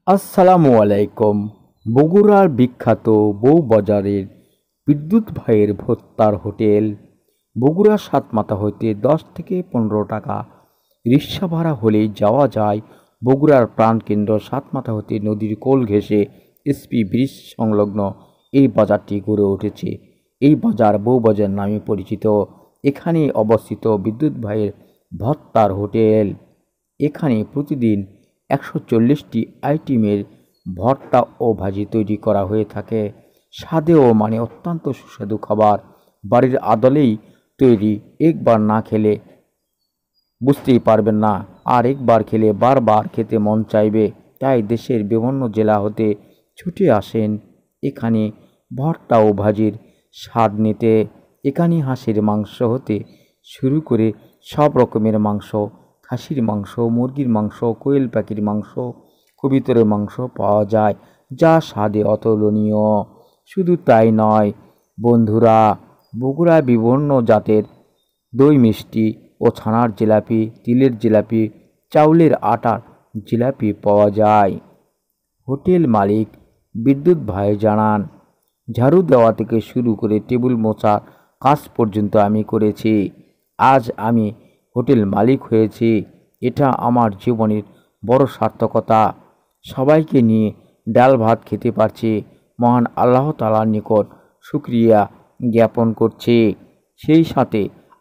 আসসালামু আলাইকুম। বগুড়ার বিখ্যাত বউবাজারের বিদ্যুৎ ভাইয়ের ভোক্তার হোটেল। বগুড়া সাতমাথা হইতে 10 থেকে 15 টাকা রিক্সা ভাড়া হলেই যাওয়া যায় বগুড়ার প্রাণকেন্দ্র সাতমাথা হতে নদীর কোল ঘেঁষে এসপি ব্রিজ সংলগ্ন এই বাজারটি গড়ে উঠেছে। এই বাজার বউবাজার নামে পরিচিত। এখানে অবস্থিত বিদ্যুৎ ভাইয়ের ভর্তার হোটেল। এখানে প্রতিদিন 140টি আইটেমের ভর্তা ও ভাজি তৈরি করা হয়ে থাকে। স্বাদে ও মানে অত্যন্ত সুস্বাদু খাবার। বাড়ির আদলেই তৈরি। একবার না খেলে বুঝতেই পারবেন না, আর একবার খেলে বারবার খেতে মন চাইবে। তাই দেশের বিভিন্ন জেলা হতে ছুটে আসেন এখানে ভর্তা ও ভাজির স্বাদ নিতে। এখানে হাঁসের মাংস হতে শুরু করে সব রকমের মাংস, খাসির মাংস, মুরগির মাংস, কোয়েল পাখির মাংস, কবিতরের মাংস পাওয়া যায়, যা স্বাদে অতুলনীয়। শুধু তাই নয় বন্ধুরা, বগুড়ায় বিভিন্ন জাতের দই মিষ্টি ও ছানার জিলাপি, তিলের জিলাপি, চাউলের আটার জিলাপি পাওয়া যায়। হোটেল মালিক বিদ্যুৎ ভাই জানান, ঝাড়ু দেওয়া থেকে শুরু করে টেবিল মোছার কাজ পর্যন্ত আমি করেছি। আজ আমি হোটেল মালিক হয়েছি, এটা আমার জীবনের বড় সার্থকতা। সবাইকে নিয়ে ডাল ভাত খেতে পারছি, মহান আল্লাহ তাআলার নিকট শুকরিয়া জ্ঞাপন করছি। সেই সাথে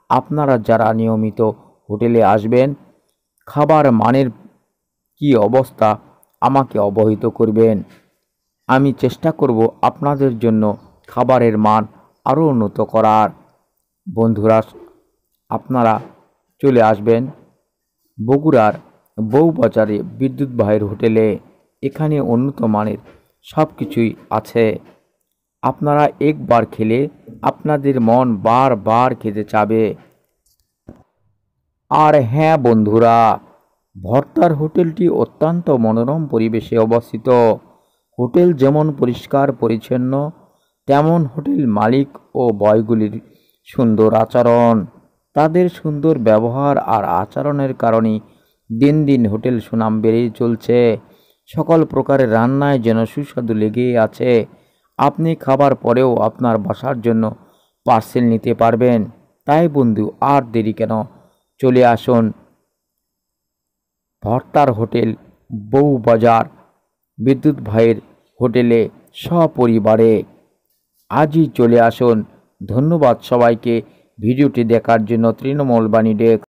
আপনারা যারা নিয়মিত হোটেলে আসবেন, খাবার মানের কী অবস্থা আমাকে অবহিত করবেন। আমি চেষ্টা করব আপনাদের জন্য খাবারের মান আরও উন্নত করার। বন্ধুরা, আপনারা চলে আসবেন বগুড়ার বউবাজারে বিদ্যুৎ ভাইয়ের হোটেলে। এখানে উন্নত মানের সব কিছুই আছে। আপনারা একবার খেলে আপনাদের মন বারবার খেতে চাবে। আর হ্যাঁ বন্ধুরা, ভর্তার হোটেলটি অত্যন্ত মনোরম পরিবেশে অবস্থিত। হোটেল যেমন পরিষ্কার পরিচ্ছন্ন, তেমন হোটেল মালিক ও বয়গুলির সুন্দর আচরণ। তাদের সুন্দর ব্যবহার আর আচরণের কারণে দিন দিন হোটেল সুনাম বেড়েই চলছে। সকল প্রকারের রান্নায় যেন সুস্বাদু লেগেই আছে। আপনি খাবার পরেও আপনার বাসার জন্য পার্সেল নিতে পারবেন। তাই বন্ধু, আর দেরি কেন, চলে আসুন ভর্তার হোটেল বউবাজার বিদ্যুৎ ভাইয়ের হোটেলে সপরিবারে। আজই চলে আসুন। ধন্যবাদ সবাইকে ভিডিওটি দেখার জন্য। তৃণমূল বাণী ডেস্ক।